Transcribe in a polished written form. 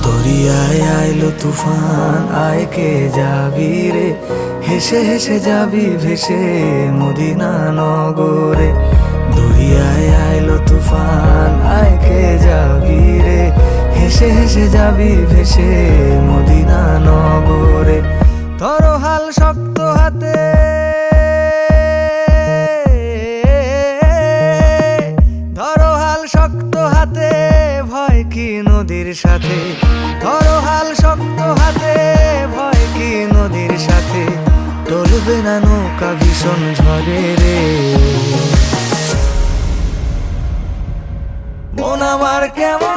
দরিয়ায় আইলো তুফান, আয় কে যাবি রে, হেসে হেসে যাবি ভেসে মদিনা নগরে। দরিয়ায় আইলো তুফান, আয় কে যাবি রে, হেসে হেসে যাবি ভেসে মদিনা নগরে। ধরো হাল শক্ত হাতে, ধরো হাল শক্ত হাতে, ভয় কি নদীর সাথে। ধরো হাল শক্ত হাতে, ভয় কি নদীর সাথে। টলবে না নৌকা ভীষণ ঝড়ে রে। মন আমার কেমন